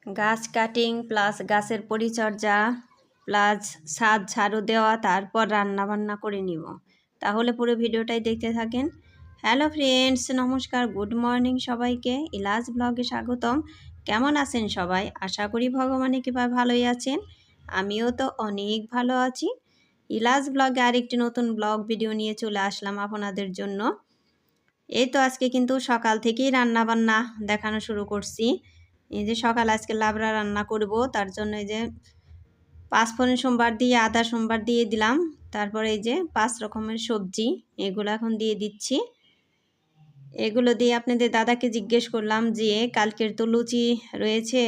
গাছ cutting plus গাছের পরিচর্যা প্লাস ছাদ ঝাড়ু দেওয়া, তারপর রান্না বান্না করে নিব। তাহলে পুরো ভিডিওটাই দেখতে থাকেন। হ্যালো ফ্রেন্ডস, নমস্কার, গুড মর্নিং সবাইকে। ইলাজ ব্লগে স্বাগতম। কেমন আছেন সবাই? আশা করি ভগবানের কৃপায় ভালোই আছেন। আমিও তো অনেক ভালো আছি। ইলাজ ব্লগে আরেকটি নতুন ব্লগ ভিডিও নিয়ে চলে আসলাম আপনাদের জন্য। এই তো আজকে কিন্তু সকাল থেকেই রান্না বান্না দেখানো শুরু করছি। এই যে সকাল আজকে লাবড়া রান্না করব, তার জন্য এই যে পাঁচফোড়ন সোমবার দিয়ে আদা সোমবার দিয়ে দিলাম। তারপরে এই যে 5 রকমের সবজি এগুলো এখন দিয়ে দিচ্ছি। এগুলো দিয়ে আপনাদের দাদাকে জিজ্ঞেস করলাম যে কালকের তো লুচি রয়েছে,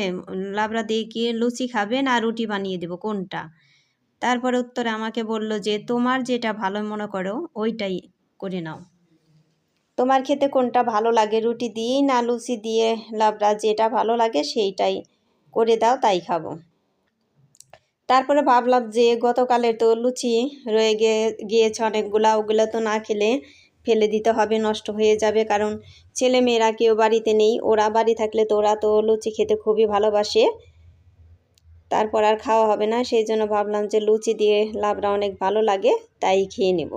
লাবড়া দিয়ে কি লুচি খাবেন আর রুটি বানিয়ে দেব কোনটা? তারপরে উত্তরে আমাকে বলল যে তোমার যেটা ভালো মনে করো ওইটাই করে নাও। তোমার খেতে কোনটা ভালো লাগে, রুটি দিয়ে না লুচি দিয়ে লাবড়া, যেটা ভালো লাগে সেইটাই করে দাও, তাই খাবো। তারপরে ভাবলাম যে গতকালের তো লুচি রয়ে গিয়েছে অনেকগুলা, ওগুলো তো না খেলে ফেলে দিতে হবে, নষ্ট হয়ে যাবে। কারণ ছেলে মেয়েরা কেউ বাড়িতে নেই, ওরা বাড়ি থাকলে তো ওরা তো লুচি খেতে খুবই ভালোবাসে। তারপর আর খাওয়া হবে না, সেই জন্য ভাবলাম যে লুচি দিয়ে লাবড়া অনেক ভালো লাগে, তাই খেয়ে নেব।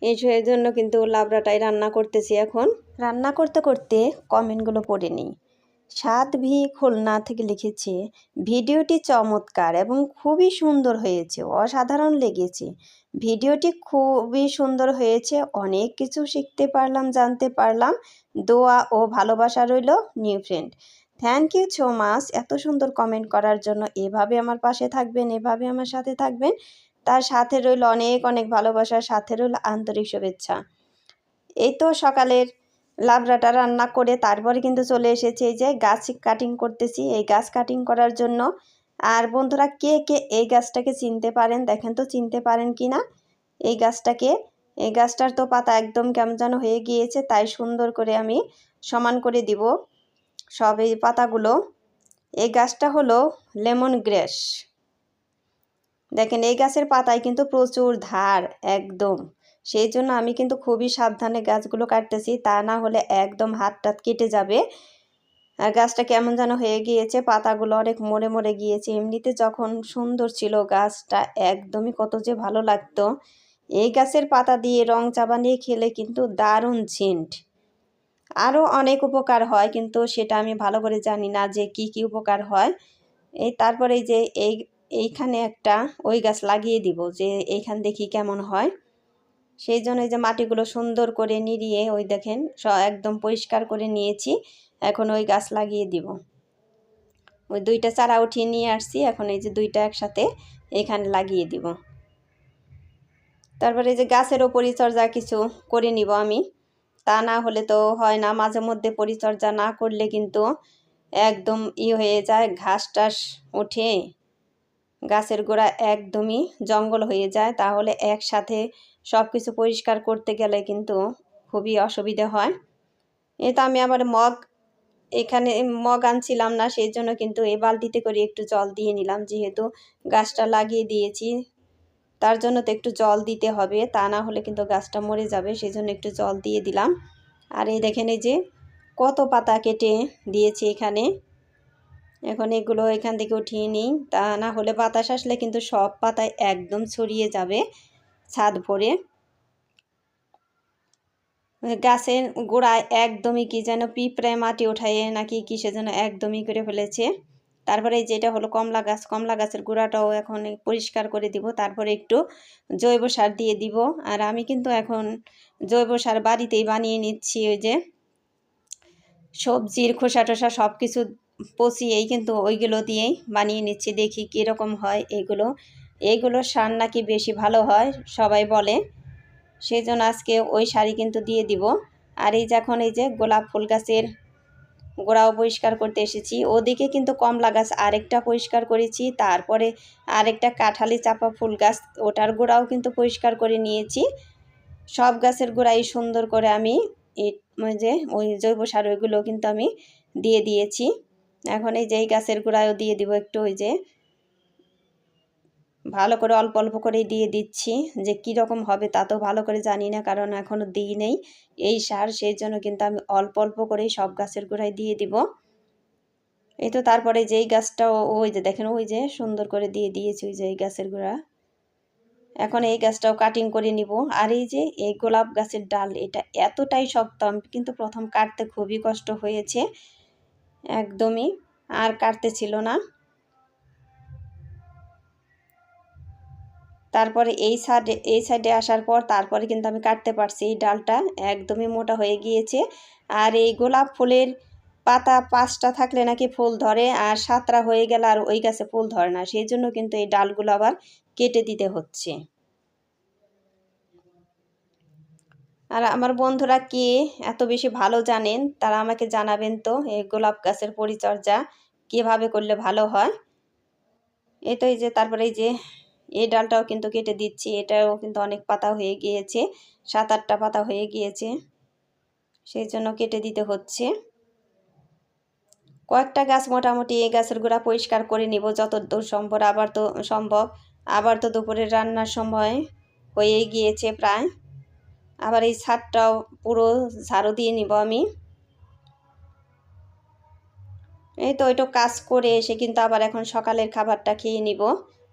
এই জন্য কিন্তু লাবড়াটাই রান্না করতেছি। এখন রান্না করতে করতে কমেন্টগুলো পড়ে নিই। সাত ভি খুলনা থেকে লিখেছে, ভিডিওটি চমৎকার এবং খুবই সুন্দর হয়েছে, অসাধারণ লেগেছে। ভিডিওটি খুবই সুন্দর হয়েছে, অনেক কিছু শিখতে পারলাম, জানতে পারলাম। দোয়া ও ভালোবাসা রইল new friend. Thank you so much এত সুন্দর কমেন্ট করার জন্য। এভাবে আমার পাশে থাকবেন, এভাবে আমার সাথে থাকবেন। তার সাথে রইল অনেক অনেক ভালোবাসার, সাথে রইল আন্তরিক শুভেচ্ছা। এই তো সকালের লাবড়াটা রান্না করে তারপরে কিন্তু চলে এসেছে এই যে গাছ কাটিং করতেছি, এই গাছ কাটিং করার জন্য। আর বন্ধুরা, কে কে এই গাছটাকে চিনতে পারেন দেখেন তো, চিনতে পারেন কি না এই গাছটাকে? এই গাছটার তো পাতা একদম কেমন যেন হয়ে গিয়েছে, তাই সুন্দর করে আমি সমান করে দিব সব এই পাতাগুলো। এই গাছটা হলো লেমন গ্রাস। দেখেন এই গাছের পাতায় কিন্তু প্রচুর ধার একদম, সেই জন্য আমি কিন্তু খুবই সাবধানে গাছগুলো কাটতেছি, তা না হলে একদম হাত টাত কেটে যাবে। আর গাছটা কেমন যেন হয়ে গিয়েছে, পাতাগুলো অনেক মরে মরে গিয়েছে। এমনিতে যখন সুন্দর ছিল গাছটা, একদমই কত যে ভালো লাগতো। এই গাছের পাতা দিয়ে রং চা বানিয়ে খেলে কিন্তু দারুণ ঝিন্ট। আরও অনেক উপকার হয়, কিন্তু সেটা আমি ভালো করে জানি না যে কি কি উপকার হয়। এই তারপরে এই যে এইখানে একটা ওই গাছ লাগিয়ে দিব, যে এইখান দেখি কেমন হয়। সেই জন্য এই যে মাটিগুলো সুন্দর করে নিড়িয়ে ওই দেখেন একদম পরিষ্কার করে নিয়েছি। এখন ওই গাছ লাগিয়ে দিব। ওই 2টা চারা উঠিয়ে নিয়ে আসছি, এখন এই যে 2টা একসাথে এখানে লাগিয়ে দিব। তারপরে এই যে গাছেরও পরিচর্যা কিছু করে নিব আমি, তা না হলে তো হয় না। মাঝে মধ্যে পরিচর্যা না করলে কিন্তু একদম হয়ে যায়, ঘাস টাস ওঠে, গাছের গোড়া একদমই জঙ্গল হয়ে যায়। তাহলে একসাথে সব কিছু পরিষ্কার করতে গেলে কিন্তু খুবই অসুবিধা হয়। তো আমি আবার এখানে মগ আনছিলাম না, সেই জন্য কিন্তু এই বালতিতে করে একটু জল দিয়ে নিলাম, যেহেতু গাছটা লাগিয়ে দিয়েছি তার জন্য তো একটু জল দিতে হবে, তা না হলে কিন্তু গাছটা মরে যাবে। সেই জন্য একটু জল দিয়ে দিলাম। আর এই দেখেন এই যে কত পাতা কেটে দিয়েছি এখানে। এখন এগুলো এখান থেকে উঠিয়ে নিই, তা না হলে বাতাস আসলে কিন্তু সব পাতায় একদম ছড়িয়ে যাবে ছাদ ভরে। গাছের গোড়ায় একদমই কি যেন পিঁপড়ায় মাটি ওঠায় নাকি কিসে যেন একদমই করে ফেলেছে। তারপরে যেটা হলো কমলা গাছ, কমলা গাছের গোড়াটাও এখন পরিষ্কার করে দিব। তারপরে একটু জৈব সার দিয়ে দিব। আর আমি কিন্তু এখন জৈব সার বাড়িতেই বানিয়ে নিচ্ছি, ওই যে সবজির খোসা টোসা সব কিছু পচিয়েই কিন্তু ওইগুলো দিয়েই বানিয়ে নিচ্ছি, দেখি কীরকম হয়। এইগুলো সার নাকি বেশি ভালো হয় সবাই বলে, সেই জন্য আজকে ওই শাড়ি কিন্তু দিয়ে দিব। আর এই যখন এই যে গোলাপ ফুল গাছের গোড়াও পরিষ্কার করতে এসেছি, ওদিকে কিন্তু কমলা গাছ আরেকটা পরিষ্কার করেছি। তারপরে আরেকটা কাঁঠালি চাপা ফুল গাছ, ওটার গোড়াও কিন্তু পরিষ্কার করে নিয়েছি। সব গাছের গোড়াই সুন্দর করে আমি ওই জৈব সার ওইগুলো কিন্তু আমি দিয়ে দিয়েছি। এখন এই যে এই গাছের গোড়ায়ও দিয়ে দিব একটু, ওই যে ভালো করে অল্প অল্প করেই দিয়ে দিচ্ছি। যে কীরকম হবে তা তো ভালো করে জানি না, কারণ এখনও দিই নেই এই সার, সেই জন্য কিন্তু আমি অল্প অল্প করেই সব গাছের গোড়ায় দিয়ে দিব। এই তো তারপরে যেই গাছটাও ওই যে দেখেন ওই যে সুন্দর করে দিয়ে দিয়েছি ওই যে এই গাছের গোড়া। এখন এই গাছটাও কাটিং করে নিব। আর এই যে এই গোলাপ গাছের ডাল এটা এতটাই শক্ত, আমি কিন্তু প্রথম কাটতে খুবই কষ্ট হয়েছে, একদমই আর কাটতে ছিল না। তারপরে এই সাইডে আসার পর তারপরে কিন্তু আমি কাটতে পারছি। এই ডালটা একদমই মোটা হয়ে গিয়েছে। আর এই গোলাপ ফুলের পাতা 5টা থাকলে নাকি ফুল ধরে, আর 7টা হয়ে গেলে আর ওই গাছে ফুল ধরে না, সেই জন্য কিন্তু এই ডালগুলো আবার কেটে দিতে হচ্ছে। আর আমার বন্ধুরা কে এত বেশি ভালো জানেন তারা আমাকে জানাবেন তো, এই গোলাপ গাছের পরিচর্যা কিভাবে করলে ভালো হয়। এই তো এই যে তারপরে এই যে এই ডালটাও কিন্তু কেটে দিচ্ছি, এটাও কিন্তু অনেক পাতা হয়ে গিয়েছে, 7-8টা পাতা হয়ে গিয়েছে, সেই জন্য কেটে দিতে হচ্ছে। কয়েকটা গাছ মোটামুটি এই গাছের গোড়া পরিষ্কার করে নিব যতদূর সম্ভব। আবার তো দুপুরের রান্নার সময় হয়েই গিয়েছে প্রায়। আবার এই ছাদটাও পুরো ঝাড়ু দিয়ে নিব আমি। এই তো ওইটা কাজ করে এসে কিন্তু আবার এখন সকালের খাবারটা খেয়ে নিব।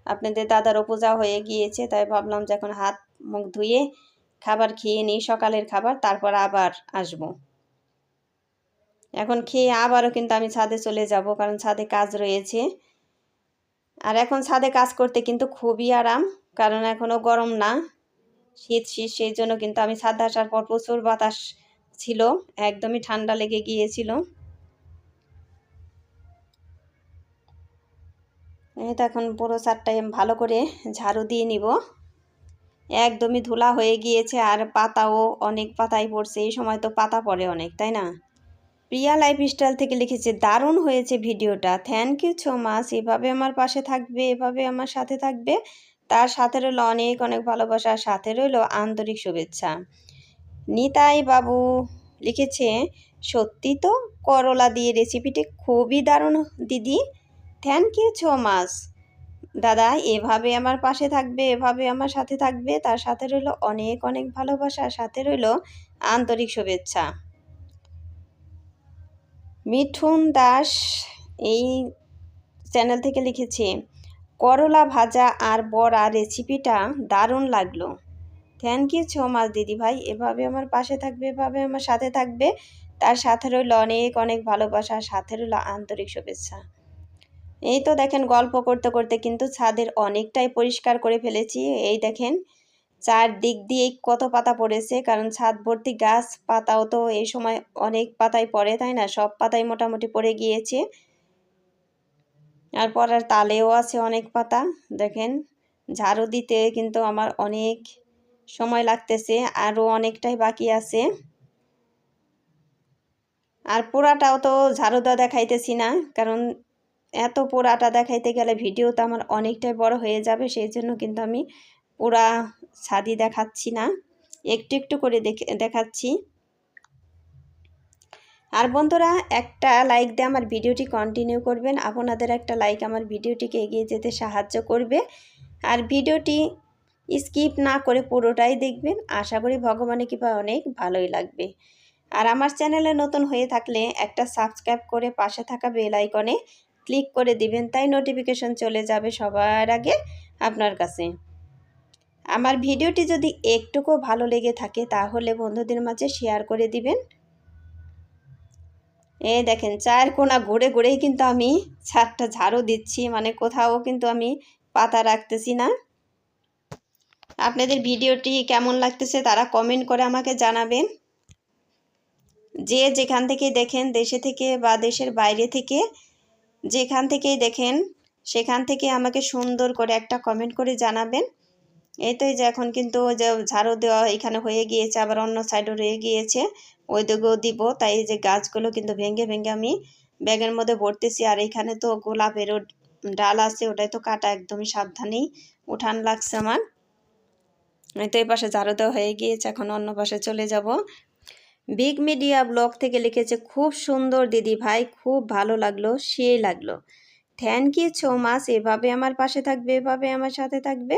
আপনাদের দাদারও পূজা হয়ে গিয়েছে, তাই ভাবলাম যে এখন হাত মুখ ধুয়ে খাবার খেয়ে নিই, সকালের খাবার, তারপর আবার আসব। এখন খেয়ে আবারও কিন্তু আমি ছাদে চলে যাব, কারণ ছাদে কাজ রয়েছে। আর এখন ছাদে কাজ করতে কিন্তু খুবই আরাম, কারণ এখনও গরম না, শীত, সেই জন্য কিন্তু আমি ছাদে আসার পর প্রচুর বাতাস ছিল, একদমই ঠান্ডা লেগে গিয়েছিল। এই তো এখন পুরো ছাদটাই ভালো করে ঝাড়ু দিয়ে নিব। একদমই ধুলা হয়ে গিয়েছে, আর পাতাও অনেক পাতাই পড়ছে, এই সময় তো পাতা পড়ে অনেক, তাই না? প্রিয়া লাইফস্টাইল থেকে লিখেছে, দারুণ হয়েছে ভিডিওটা, থ্যাংক ইউ সো মাচ। এভাবে আমার পাশে থাকবে, এভাবে আমার সাথে থাকবে, তার সাথে রইল অনেক অনেক ভালোবাসা, সাথে রইল আন্তরিক শুভেচ্ছা। নিতাই বাবু লিখেছে, সত্যি তো করলা দিয়ে রেসিপিটি খুবই দারুণ দিদি, থ্যাংক ইউ সো মাচ দাদা। এভাবে আমার পাশে থাকবে, এভাবে আমার সাথে থাকবে, তার সাথে রইল অনেক অনেক ভালোবাসা, সাথে রইল আন্তরিক শুভেচ্ছা। মিঠুন দাস এই চ্যানেল থেকে লিখেছে, করলা ভাজা আর বড়া রেসিপিটা দারুণ লাগলো, থ্যাংক ইউ সো মাচ দিদি ভাই। এভাবে আমার পাশে থাকবে, এভাবে আমার সাথে থাকবে, তার সাথে রইল অনেক অনেক ভালোবাসা, সাথে রইল আন্তরিক শুভেচ্ছা। এই তো দেখেন গল্প করতে করতে কিন্তু ছাদের অনেকটাই পরিষ্কার করে ফেলেছি। এই দেখেন চারদিক দিয়ে কত পাতা পড়েছে, কারণ ছাদ ভর্তি গাছ, পাতাও তো এই সময় অনেক পাতাই পড়ে, তাই না? সব পাতাই মোটামুটি পড়ে গিয়েছে, আর পড়ার তালেও আছে অনেক পাতা। দেখেন ঝাড়ু দিতে কিন্তু আমার অনেক সময় লাগতেছে, আরও অনেকটাই বাকি আছে। আর পোড়াটাও তো ঝাড়ু দেওয়া দেখাইতেছি না, কারণ এত পোড়াটা দেখাইতে গেলে ভিডিও তো আমার অনেকটাই বড় হয়ে যাবে, সেই জন্য কিন্তু আমি পোড়া ছাদি দেখাচ্ছি না, একটু একটু করে দেখাচ্ছি। আর বন্ধুরা একটা লাইক দিয়ে আমার ভিডিওটি কন্টিনিউ করবেন, আপনাদের একটা লাইক আমার ভিডিওটিকে এগিয়ে যেতে সাহায্য করবে। আর ভিডিওটি স্কিপ না করে পুরোটাই দেখবেন, আশা করি ভগবানের কৃপায় অনেক ভালোই লাগবে। আর আমার চ্যানেলে নতুন হয়ে থাকলে একটা সাবস্ক্রাইব করে পাশে থাকা বেল আইকনে ক্লিক করে দিবেন, তাই নোটিফিকেশন চলে যাবে সবার আগে আপনার কাছে। আমার ভিডিওটি যদি একটুকু ভালো লেগে থাকে তাহলে বন্ধুদের মাঝে শেয়ার করে দিবেন। এই দেখেন চায়ের কোনা ঘুরে ঘুরেই কিন্তু আমি ছাদটা ঝাড়ু দিচ্ছি, মানে কোথাও কিন্তু আমি পাতা রাখতেছি না। আপনাদের ভিডিওটি কেমন লাগতেছে তারা কমেন্ট করে আমাকে জানাবেন। যে যেখান থেকে দেখেন, দেশে থেকে বা দেশের বাইরে থেকে, যেখান থেকেই দেখেন সেখান থেকে আমাকে সুন্দর করে একটা কমেন্ট করে জানাবেন। এই তো এই যে এখন কিন্তু যে ঝাড়ু দেওয়া এখানে হয়ে গিয়েছে, আবার অন্য সাইডও রয়ে গিয়েছে, ওই দিকেও দিব। তাই এই যে গাছগুলো কিন্তু ভেঙে ভেঙে আমি ব্যাগের মধ্যে ভরতেছি। আর এখানে তো গোলাপেরও ডাল আছে, ওটাই তো কাটা একদমই সাবধানেই উঠান লাগছে আমার। এই তো এই পাশে ঝাড়ু দেওয়া হয়ে গিয়েছে, এখন অন্য পাশে চলে যাব। বিগ মিডিয়া ব্লগ থেকে লিখেছে, খুব সুন্দর দিদি ভাই, খুব ভালো লাগলো, সেই লাগলো, থ্যাংক ইউ সো মাচ। এভাবে আমার পাশে থাকবে, এভাবে আমার সাথে থাকবে,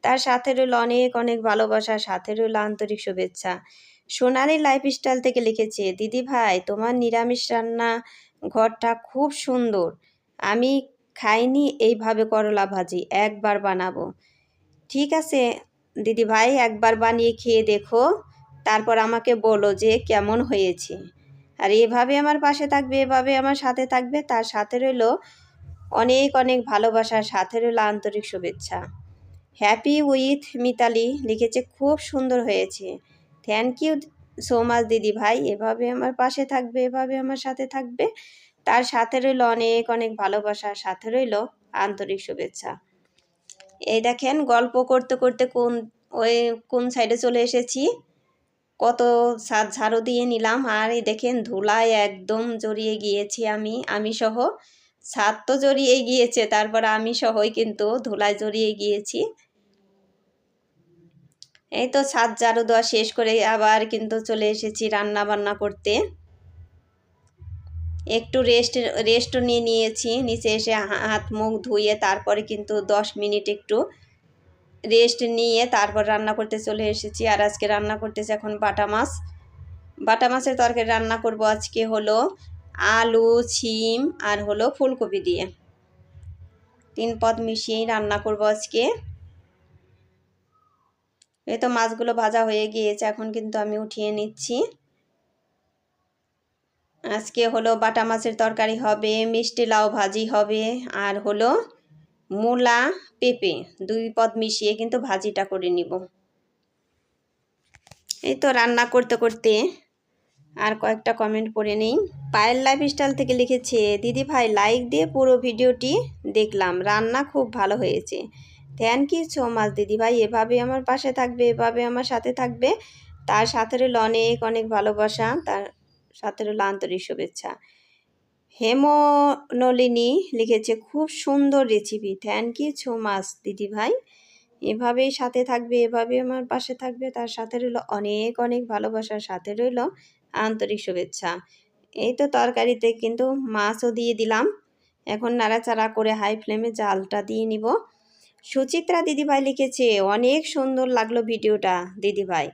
তার সাথে রইল অনেক অনেক ভালোবাসা, সাথে রইল আন্তরিক শুভেচ্ছা। সোনালি লাইফস্টাইল থেকে লিখেছে, দিদি ভাই তোমার নিরামিষ রান্না ঘরটা খুব সুন্দর। আমি খাইনি এইভাবে করলা ভাজি, একবার বানাবো। ঠিক আছে দিদি ভাই, একবার বানিয়ে খেয়ে দেখো, তারপর আমাকে বলো যে কেমন হয়েছে। আর এভাবে আমার পাশে থাকবে, এভাবে আমার সাথে থাকবে, তার সাথে রইল অনেক অনেক ভালোবাসার, সাথে রইল আন্তরিক শুভেচ্ছা। হ্যাপি উইথ মিতালি লিখেছে, খুব সুন্দর হয়েছে। থ্যাংক ইউ সো মাচ দিদি ভাই, এভাবে আমার পাশে থাকবে, এভাবে আমার সাথে থাকবে, তার সাথে রইল অনেক অনেক ভালোবাসা, সাথে রইল আন্তরিক শুভেচ্ছা। এই দেখেন গল্প করতে করতে কোন সাইডে চলে এসেছি, কত ছাদ ঝাড়ু দিয়ে নিলাম। আর এই দেখেন ধুলায় একদম জড়িয়ে গিয়েছি, আমি সহ। ছাদ তো জড়িয়ে গিয়েছে, তারপর আমি সহই কিন্তু ধুলায় জড়িয়ে গিয়েছি। এই তো ছাদ ঝাড়ু দেওয়া শেষ করে আবার কিন্তু চলে এসেছি রান্না বান্না করতে। একটু রেস্ট নিয়েছি, নিচে এসে হাত মুখ ধুয়ে তারপরে কিন্তু 10 মিনিট একটু রেস্ট নিয়ে তারপর রান্না করতে চলে এসেছি। আর আজকে রান্না করতেছি এখন বাটা মাছের তরকারি রান্না করব। আজকে হলো আলু, শিম আর হলো ফুলকপি দিয়ে 3 পদ মিশিয়েই রান্না করব আজকে। এই তো মাছগুলো ভাজা হয়ে গিয়েছে, এখন কিন্তু আমি উঠিয়ে নিচ্ছি। আজকে হলো বাটা মাছের তরকারি হবে, মিষ্টি লাউ ভাজি হবে, আর হলো মূলা পেঁপে 2 পদ মিশিয়ে কিন্তু ভাজিটা করে নিব। এই তো রান্না করতে করতে আর কয়েকটা কমেন্ট পড়ে নেই। পায়েল লাইফস্টাইল থেকে লিখেছে, দিদি ভাই লাইক দিয়ে পুরো ভিডিওটি দেখলাম, রান্না খুব ভালো হয়েছে। থ্যাংক ইউ সো মাচ দিদি ভাই, এভাবে আমার পাশে থাকবে, এভাবে আমার সাথে থাকবে, তার সাথে রইল অনেক অনেক ভালোবাসা, তার সাথে রইল আন্তরিক শুভেচ্ছা। হেমনলিনী লিখেছে, খুব সুন্দর recipe, thank you so much দিদি ভাই, এভাবেই সাথে থাকবে, এভাবে আমার পাশে থাকবে, তার সাথে রইল অনেক অনেক ভালোবাসার, সাথে রইল আন্তরিক শুভেচ্ছা। এই তো তরকারিতে কিন্তু মাছও দিয়ে দিলাম, এখন নাড়াচাড়া করে হাই ফ্লেমে জালটা দিয়ে নিব। সুচিত্রা দিদিভাই লিখেছে, অনেক সুন্দর লাগলো ভিডিওটা দিদিভাই,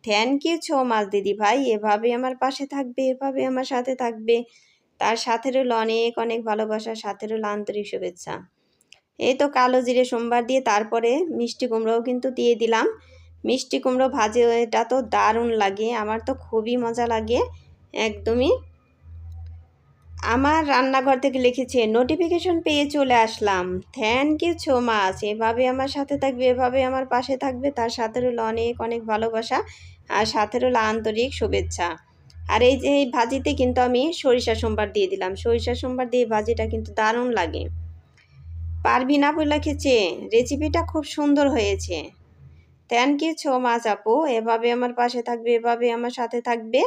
থ্যাংক ইউ সো মাচ দিদিভাই, এভাবে আমার পাশে থাকবে, এভাবে আমার সাথে থাকবে, তার সাথে রইল অনেক অনেক ভালোবাসা, সাথে রইল আন্তরিক শুভেচ্ছা। এই তো কালো জিরে সোমবার দিয়ে তারপরে মিষ্টি কুমড়োও কিন্তু দিয়ে দিলাম। মিষ্টি কুমড়ো ভাজে এটা তো দারুণ লাগে, আমার তো খুবই মজা লাগে একদমই। আমার রান্নাঘর থেকে লিখেছে, নোটিফিকেশন পেয়ে চলে আসলাম, থ্যাংক ইউ সো মাচ, এভাবে আমার সাথে থাকবে, এভাবে আমার পাশে থাকবে, তার সাথে রইল অনেক অনেক ভালোবাসা, আর সাথে রইল আন্তরিক শুভেচ্ছা। আর এই যে এই ভাজিতে কিন্তু আমি সরিষা সোমবার দিয়ে দিলাম, সরিষা সোমবার দিয়ে ভাজিটা কিন্তু দারুণ লাগে। পারভিন আপু লিখেছে, রেসিপিটা খুব সুন্দর হয়েছে, থ্যাংক ইউ সো মাচ আপু, এভাবে আমার পাশে থাকবে, এভাবে আমার সাথে থাকবে,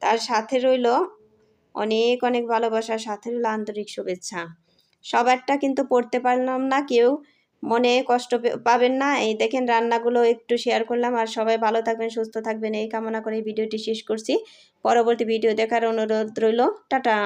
তার সাথে রইল অনেক অনেক ভালোবাসার, সাথে রইল আন্তরিক শুভেচ্ছা। সবারটা কিন্তু পড়তে পারলাম না, কেউ মনে কষ্ট পাবেন না। এই দেখেন রান্নাগুলো একটু শেয়ার করলাম, আর সবাই ভালো থাকবেন, সুস্থ থাকবেন এই কামনা করে ভিডিওটি শেষ করছি। পরবর্তী ভিডিও দেখার অনুরোধ রইল, টাটা।